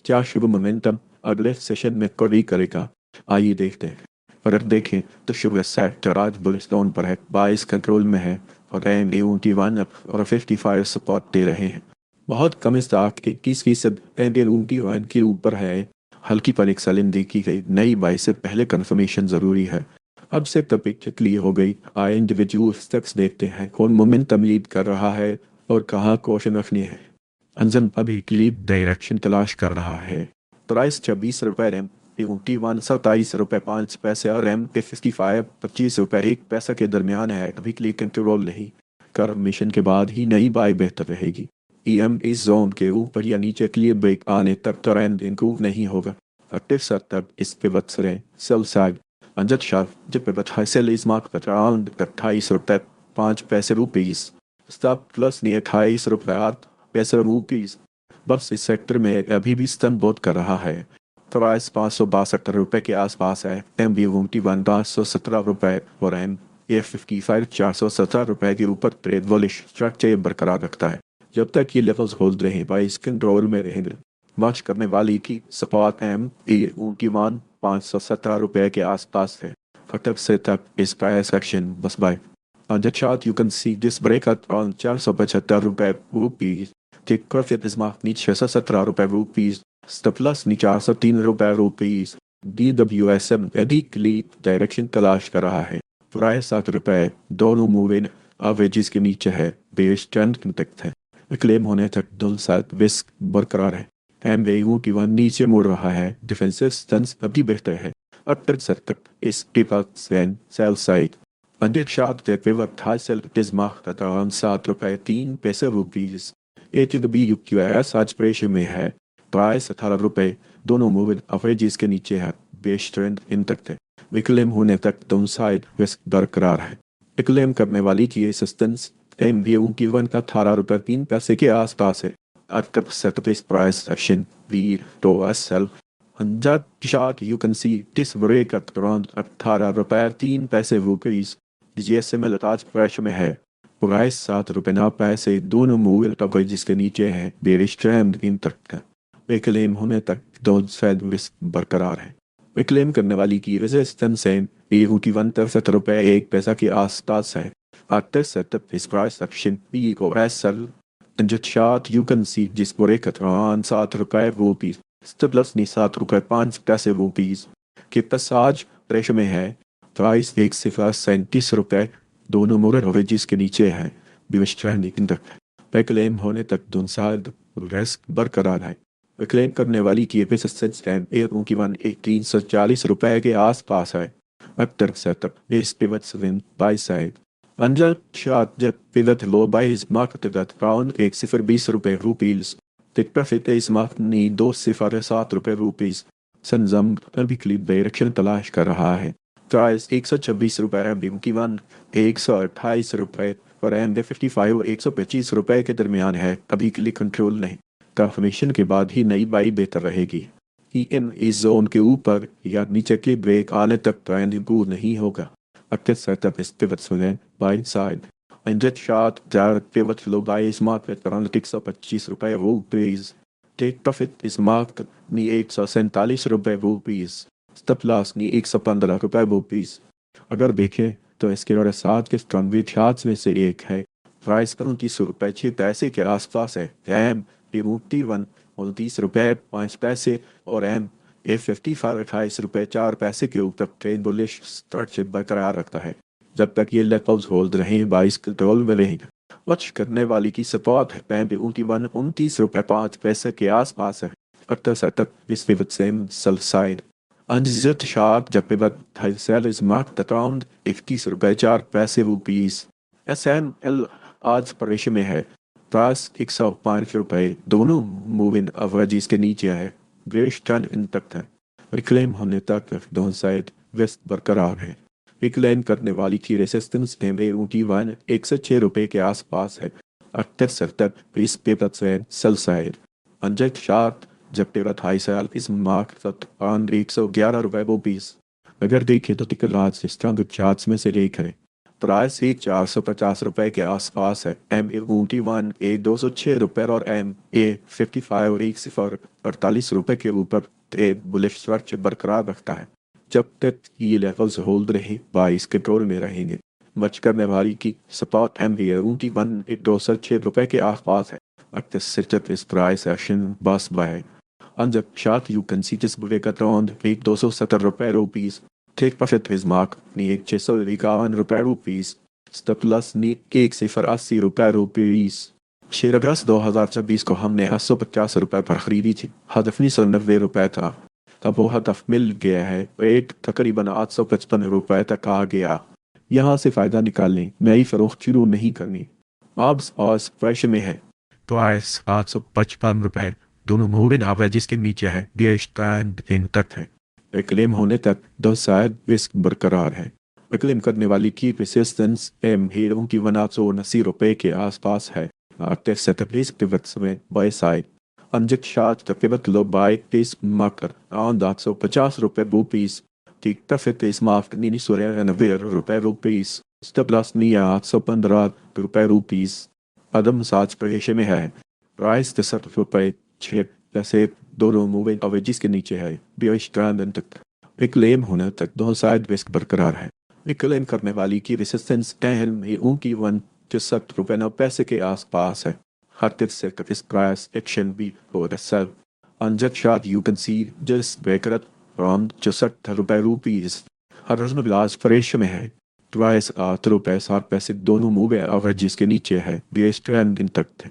क्या शुभ मोमेंटम अगले सेशन में कड़ी करेगा? आइए देखते हैं। और अब देखें तो शुभ सेक्टर आज बुलिस्टोन पर है, 22 कंट्रोल में है और एनडी 1 और 55 सपोर्ट दे रहे हैं। बहुत कम स्टॉक के 21% एनडी 1 के ऊपर है। हल्की पर एक सेलिंग देखी गई। नई बाई से पहले कंफर्मेशन जरूरी है। अब से तब पिक्चर क्लियर हो गई। आए इंडिविजुअल स्टेप्स देखते हैं, कौन मोमेंटम लीड कर रहा है और कहाँ क्वेश्चन रखनी है। अंजन अभी क्लियर डायरेक्शन तलाश कर रहा है। प्राइस 26 रुपए रैम 21 27 रुपए 5 पैसे और रैम पे 55 25 रुपए 1 पैसा के दरमियान है। अभी क्लियर कंट्रोल नहीं कर मिशन के बाद ही नई बाई बेहतर रहेगी। ईएम इस जोन के ऊपर या नीचे क्लियर ब्रेक आने तक ट्रेंड इंप्रूव नहीं होगा। एक्टिव तक इस पे बच रहे सेल साइड अंजद शाह जब पे बचा सेल इस मार्क पर अराउंड 28 रुपए 5 पैसे रुपीज स्टॉप प्लस नहीं 28 रुपए 8 पैसे रुपीज। बस इस सेक्टर में अभी भी स्तंभ बोध कर रहा है। प्राइस 562 रुपए के आसपास है। एम बी 1 517 रुपए और एम ए 55 417 रुपए के ऊपर ट्रेड वॉलिश स्ट्रक्चर बरकरार रखता है। जब तक ये लेवल्स होल्ड रहे बाइस कंट्रोल में रहेंगे। वॉच करने वाली की सपोर्ट एम ए 517 रुपए के आसपास है। तब से तक इस प्राइस सेक्शन बस bye. On the chart, you can see this breakout on 475 rupees. Take profit is marked नीचे 617 rupees. Stop loss नीचे 403 rupees. DWSM अधिकली डायरेक्शन तलाश कर रहा है। प्राइस 7 रुपए दोनों मूविंग एवरेजेस के नीचे है। बेस ट्रेंड कंटेक्ट है। क्लेम होने तक डल साथ रिस्क बरकरार है। एमवेयू की वन नीचे मुड़ रहा है। डिफेंसिव स्टंस अभी बेहतर है। अब तक इस triple sell side Under shot der pivot Hassel des macht around 7 रुपए 3 पैसे रुपीज। HWQS आज प्रेशर में है। प्राइस 18 रुपए दोनों मूविंग एवरेजेस के नीचे है। बेस ट्रेंड इंटैक्ट है। विक्लेम होने तक डाउन साइड रिस्क बरकरार है। विक्लेम करने वाली की रेजिस्टेंस एमबीयू की 1 का 18 रुपए 3 पैसे के आसपास है। At set this price section V to SL 100 shot you can see this break at around 18 रुपए 3 पैसे रुपीज। जीएसएमएल आज प्रेशर में है। प्राइस 7 रुपए 9 पैसे दोनों मूविंग एवरेजेस के नीचे है। बेरिश ट्रेंड इन तक है। विक्लेम होने तक डाउन साइड रिस्क बरकरार है। विक्लेम करने वाली की रेजिस्टेंस है एयू की 1 के आसपास है। At this setup is price section B को SL in the chart you can see this break at around 7 रुपए रुपीज। स्टेबलस नहीं 7 रुपए 5 पैसे रुपीज। किप्टस आज प्रेशर में है। प्राइस 1 से 37 रुपए दोनों मोरल एवरेजेस के नीचे है। बिविश ट्रेंडिंग तक क्लेम होने तक दोनों साइड रिस्क बरकरार है। क्लेम करने वाली की रेजिस्टेंस की 340 रुपए के आसपास है। अब तक setup is pivot win buy side अंजल शॉट जब pivot low bye is market at around 1 से 20 रुपए rupees. Take profit is market near 2 से 7 रुपए रुपीज। संजम अभी क्लिप डायरेक्शन तलाश कर रहा है। प्राइस 126 रुपए एम की 1 128 रुपए और एम 55 और 125 रुपए के दरमियान है। अभी के लिए कंट्रोल नहीं। कंफर्मेशन के बाद ही नई बाई बेहतर रहेगी। ईएम इस जोन के ऊपर या नीचे के ब्रेक आने तक ट्रेंड इंप्रूव नहीं होगा। एक्टिव सेटअप इस पिवट सुने buy side index shot direct pivot low bye is market around 125 रुपए rupees. Take profit is market नी 147 रुपए रुपीज। स्टॉप लॉस नी 115 रुपए रुपीज। अगर देखें तो इसके और साथ के स्ट्रॉन्ग चार्ट्स में से एक है। प्राइस 29 रुपए 6 पैसे के आसपास है। एम टी 1 29 रुपए 5 पैसे और एम ए 55 28 रुपए 4 पैसे के ऊपर ट्रेड बुलिश स्ट्रक्चर बरकरार रखता है। जब तक ये लेवल्स होल्ड रहे 22 कंट्रोल में रहेगा। वॉच करने वाली की सपोर्ट है पैम 29 रुपए 5 पैसे के आसपास है। अक्टर setup is pivot same sell side Undeserved sharp जब pivot sell is marked around 21 रुपए 4 पैसे रुपीज। SNL आज प्रेशर में है। प्राइस 105 रुपए दोनों मूविंग एवरेजेस के नीचे है। बेरिश ट्रेंड इंटैक्ट है। रिक्लेम होने तक दोनों साइड रिस्क बरकरार है। रिक्लेम करने वाली की रेजिस्टेंस की 1 106 रुपए के आसपास है। एक्टिव सेटअप इस पिवट से सेल साइड अंजेक्ट शार्ट जब पिवट हाई सेल इस मार्क तक 111 रुपए रुपीज। अगर देखें तो टिकल आज स्ट्रॉन्ग चार्ट्स में से एक है। प्राइस ही 450 रुपए के आसपास है। MA21 एक 206 रुपए और MA55 एक सिफर 48 रुपए के ऊपर एक बुलिश स्ट्रक्चर बरकरार रखता है। जब तक ये लेवल्स होल्ड रहे 22 कंट्रोल में रहेंगे। मच करने वाली की सपोर्ट MA21 एक 206 रुपए के आसपास है। At this setup is price action bus by. On the chart you can see this break at around 270 rupees. Take profit is mark need 651 rupees. Stop loss need 180 rupees. Share अगस्त 2026 को हमने 850 रुपए पर खरीदी थी। हदफ 90 रुपए था। तब वो हदफ मिल गया है। रेट तकरीबन 855 रुपए तक आ गया। यहाँ से फायदा निकालने नई फरोख्त शुरू नहीं करनी। अब और प्रेशर में है। प्राइस 855 रुपए दोनों मूविंग एवरेजेस के नीचे है। ये स्टैंड इन तक है। क्लेम होने तक दो साइड रिस्क बरकरार है। क्लेम करने वाली की रेसिस्टेंस MA21 रुपए के आसपास है। Active setup is pivots में buy side. Uncheck short the pivot low buy is marker on 850 rupees. Take profit is marked 99 rupees. Stop loss नहीं 815 rupees. अदम साज प्रेशर में है। प्राइस 10 रुपए 6 पैसे दोनों मूविंग एवरेजेस के नीचे है। बीच ट्रेंड तक क्लेम होने तक दो साइड रिस्क बरकरार है। क्लेम करने वाली की रेसिस्टेंस 10 रुपए 9 पैसे के आसपास है। Hard से इस प्राइस एक्शन भी हो रहा है। Uncheck shot you can see just break it from 64 rupees. हर रोज में लास्ट प्रेशर में है। प्राइस 8 रुपए 7 पैसे दोनों मूव एवरेजेस के नीचे है। बेस ट्रेंड इन तक थे।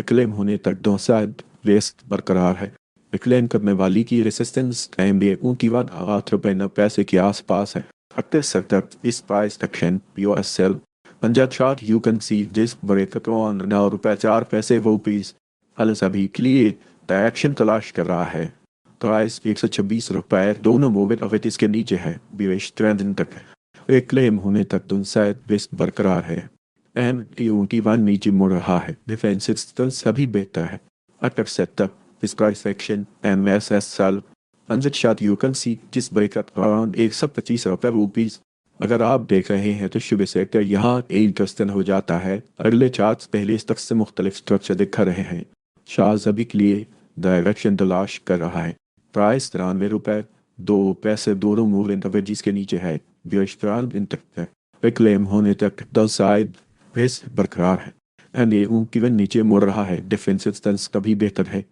क्लेम होने तक दो साइड रिस्क बरकरार है। क्लेम करने वाली की रेसिस्टेंस MA21 8 रुपए 9 पैसे के आसपास है। Active setup is price action POSL. Uncheck shot you can see this break on 9 रुपए 4 पैसे rupees. हल सभी के लिए डायरेक्शन तलाश कर रहा है। प्राइस 126 रुपए दोनों मूव एवरेजेस के नीचे है। बेस ट्रेंड इन तक है। क्लेम होने तक दोनों साइड रिस्क बरकरार है। MA21 नीचे मुड़ रहा है। डिफेंसिव स्टेंस सभी बेहतर है। Active setup is price action MSSL. Uncheck shot you can see this break at around 125 rupees. अगर आप देख रहे हैं तो शुभ सेक्टर यहाँ एक गस्तन हो जाता है। अगले चार्ट्स पहले इस तक से मुख्तलिफ स्ट्रक्चर दिखा रहे हैं। शाह सभी के लिए डायरेक्शन तलाश कर रहा है। प्राइस 93 रुपए 2 पैसे दोनों मूव एवरेजेस के नीचे है। बेशतरान इन तक है। क्लेम होने तक दो साइड रिस्क बरकरार है। MA21 नीचे मुड़ रहा है। डिफेंसिव स्टेंस कभी बेहतर है।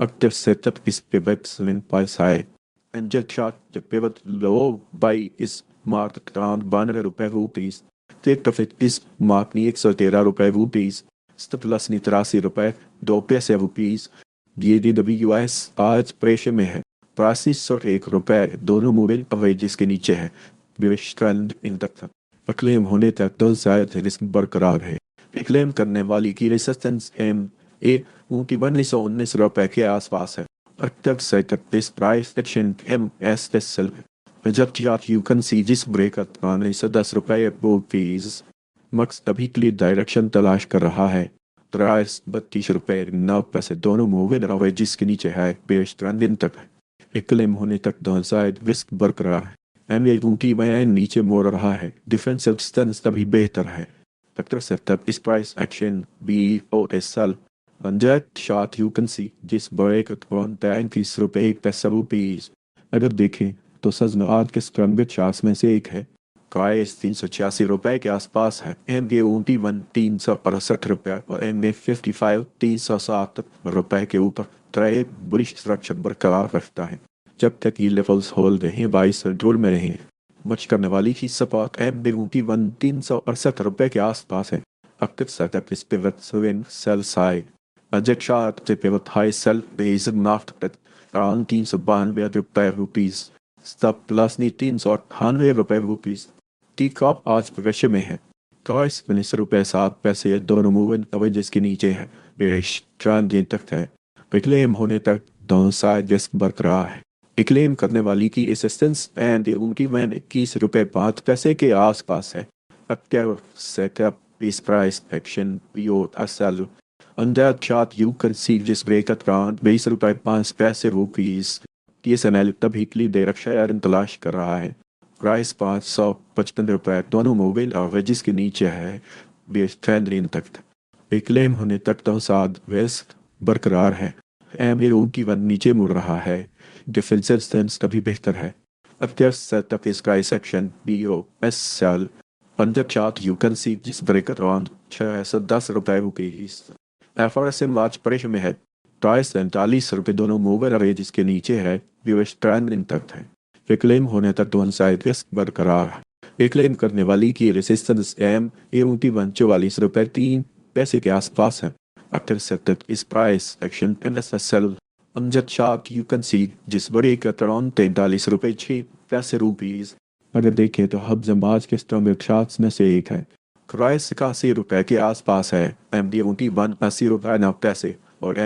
Active setup is pivot by side. Uncheck shot the pivot low buy is marked around 92 rupees. Take profit is marked 113 rupees. Stop loss 83 रुपए 2 पैसे rupees. DWS आज प्रेशर में है। प्राइस 101 रुपए दोनों मूविंग एवरेजेस के नीचे है। बेस ट्रेंड इन तक था। क्लेम होने तक दो साइड रिस्क बरकरार है। क्लेम करने वाली की रेसिस्टेंस MA21 रुपए के आसपास है। Active setup this price action MSSL. Reject chart you can see this break at 10 रुपए rupees. मक्स अभी के लिए डायरेक्शन तलाश कर रहा है। प्राइस 32 रुपए 9 पैसे दोनों मूविंग एवरेजेस के नीचे है। बेस ट्रेंड इन तक है। क्लेम होने तक दोनों साइड रिस्क बरकरार है। MA21 नीचे मोड़ रहा है। डिफेंसिव स्टेंस तभी बेहतर है। Active setup is price action BOSL. On that chart you can see this break at 130 rupees. अगर देखें तो सजनात के स्ट्रॉन्गर चार्ट्स में से एक है। प्राइस 386 रुपए के आसपास है। MA21 368 रुपए और MA55 307 रुपए के ऊपर ट्रेड बुलिश स्ट्रक्चर बरकरार रखता है। जब तक ये लेवल्स होल्ड रहे 22 कंट्रोल में रहे। मच करने वाली की सपोर्ट MA21 368 रुपए के आसपास है। Active setup is pivot swing sell side. Uncheck shot the pivot high sell base marked at around 392 rupees. Stop loss नहीं 398 rupees. T-Cop आज प्रेशर में है। प्राइस 19 रुपए 7 पैसे दोनों मूविंग एवरेजेस के नीचे है। बेस ट्रेंड इन तक है। क्लेम होने तक दोनों साइड रिस्क बरकरार है। क्लेम करने वाली की रेसिस्टेंस MA21 21 रुपए 5 पैसे के आसपास है। Active setup is price action POSL. On that chart you can see this break at around 20 रुपए 5 पैसे rupees. TSNL तभी के लिए डायरेक्शन तलाश कर रहा है। प्राइस 555 रुपए दोनों मोबाइल एवरेजेस के नीचे है। बेस ट्रेंड इन तक क्लेम होने तक तो साथ वेस्ट बरकरार है। एम की वन नीचे मुड़ रहा है। डिफेंसिव स्टैंस तभी बेहतर है। Appears set up is price action BOS sell on the chart you can see this break around 610 रुपए FRSM लार्ज प्रेशर में है। 43 रुपए दोनों मूवर अवे जिसके नीचे है व्यूअर्स ट्रेंड इन तक है। क्लेम होने तक दोनों साइड रिस्क बरकरार है। क्लेम करने वाली की रेसिस्टेंस एम 44 रुपए 3 के आसपास है। After setup is price action NSSL on the chart you can see जिस बड़े का around 43 रुपए 6 अगर देखें तो हब जमाज के स्टॉक चार्ट्स में से एक है। प्राइस 81 रुपए के आसपास है। MD1 80 रुपए 9 और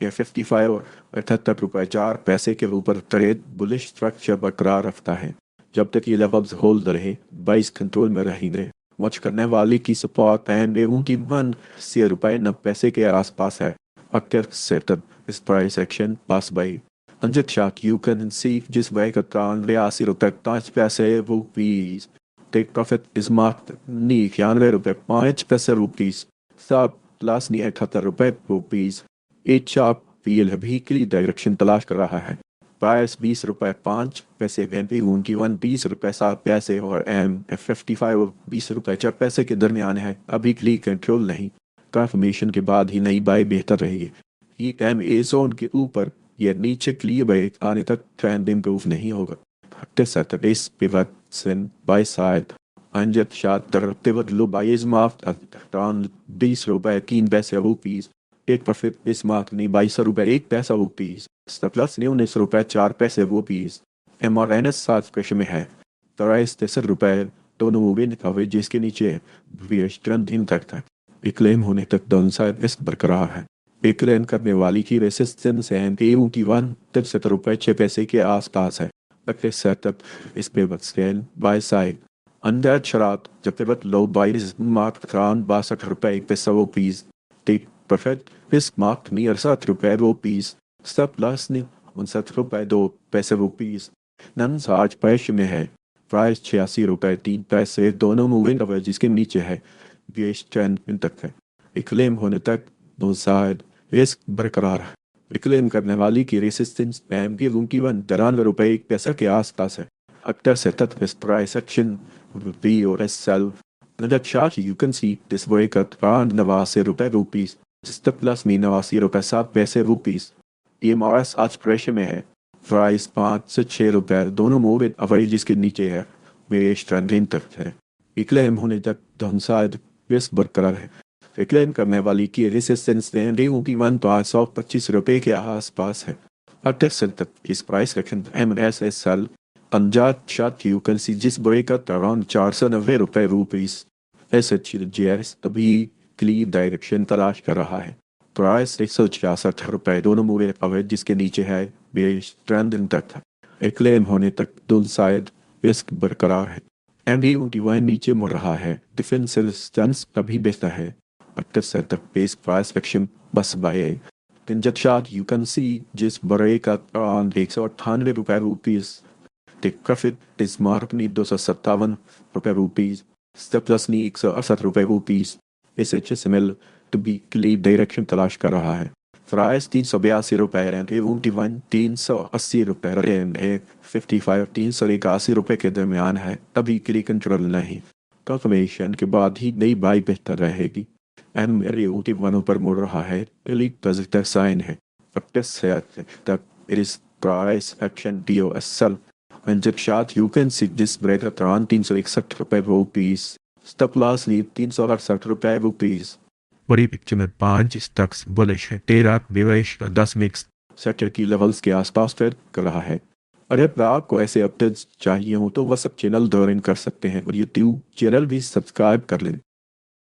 M55 और 78 रुपए 4 के ऊपर ट्रेड बुलिश स्ट्रक्चर बरकरार रखता है। जब तक ये लेवल्स होल्ड रहे 22 कंट्रोल में रहेंगे। वॉच करने वाले की सपोर्ट MD1 80 रुपए 9 के आसपास है। अक्सर सेटअप इस प्राइस एक्शन पास बाई अंजट शाक यू कैन सी जिस वे का 83 रुपए 5 rupees take profit is mark 91 रुपए 5 रुपीज सब प्लस 78 रुपए एट शार्प फील अभी के लिए डायरेक्शन तलाश कर रहा है। प्राइस 20 रुपए 5 MD1 20 रुपए 7 और M55 20 रुपए 4 के दरमियान है। अभी के लिए कंट्रोल नहीं। कंफर्मेशन के बाद ही नई बाय बेहतर रहेगी। ये MA जोन के ऊपर या नीचे क्लियर बाय आने तक ट्रेंड इंप्रूव नहीं होगा। This pivot sin by side अंजत शात pivot लो बाय इस मार्क अराउंड 20 रुपए 3 रुपीज एक प्रॉफिट इस मार्क नहीं 22 रुपए 1 रुपीज प्लस 19 रुपए 4 रुपीज MRNS 7 क्वेश्चन में है। 63 रुपए दोनों मूविंग कवरेज जिसके नीचे ट्रेंड इन तक था। क्लेम होने तक डाउन साइड रिस्क बरकरार है। क्लेम करने वाली की रेसिस्टेंस है 63 रुपए 6 के आसपास है। अगले सेटअप इस पे स्कैन बाय साइड अंडर शरात जब पिवट लो बाय इस मार्क अराउंड 62 रुपए rupees take perfect risk mark near 7 रुपए सब प्लस ने 59 रुपए नन आज पैश में है। प्राइस 86 रुपए 3 दोनों मूविंग एवरेज जिसके नीचे है। बीएस ट्रेंड इन तक है। क्लेम होने तक दो साइड रिस्क बरकरार है। क्लेम करने वाली की रेसिस्टेंस MD1 93 रुपए 1 के आसपास है। अक्सर सेटअप इस प्राइस एक्शन B और SL नजर chart you can see this break around 89 रुपए स्टेप प्लस में 89 रुपए 7 रुपीज EMRS आज प्रेशर में है। प्राइस 5 से 6 रुपए दोनों मूविंग एवरेज जिसके नीचे है। बीएस ट्रेंड इन तक है। क्लेम होने तक डाउन साइड रिस्क बरकरार है। क्लेम करने वाली की रेसिस्टेंस MD1 525 रुपए के आसपास है। अटैक सेटअप इस प्राइस सेक्शन MSSL अंजात शात यू कैन सी जिस ब्रेक अराउंड 490 रुपए SHGS अभी क्लियर डायरेक्शन तलाश कर रहा है। प्राइस 166 रुपए दोनों मूविंग एवरेज जिसके नीचे है। बेस ट्रेंड इन तक है। क्लेम होने तक दोनों साइड रिस्क बरकरार है। MD1 नीचे मुड़ रहा है। डिफेंसिव स्टैंस कभी बेहतर है। After setup base price action बस बाय तिंजत शाट यू कैन सी जिस बड़े का अराउंड 198 रुपए take profit is mark near 257 रुपए स्टेप प्लस नी 168 रुपए SHSML to be clear direction तलाश कर रहा है। प्राइस 382 रुपए MD1 380 रुपए M55 381 रुपए के दरमियान है। अभी क्लियर कंट्रोल नहीं। कंफर्मेशन के बाद ही नई बाय बेहतर रहेगी। MD1 पर मुड़ रहा है। elite पॉजिटिव साइन है। तक it is price action DOSL अंजट shot you can see this break around 361 रुपए स्टॉप लॉस ली 368 रुपए बड़ी पिक्चर में 5 स्टॉक्स बुलिश है। 13 बेरिश 10 मिक्स सेक्टर की लेवल्स के आसपास ट्रेड कर रहा है। अगर आपको ऐसे अपडेट्स चाहिए हो तो WhatsApp चैनल ज्वाइन कर सकते हैं और YouTube चैनल भी सब्सक्राइब कर लें।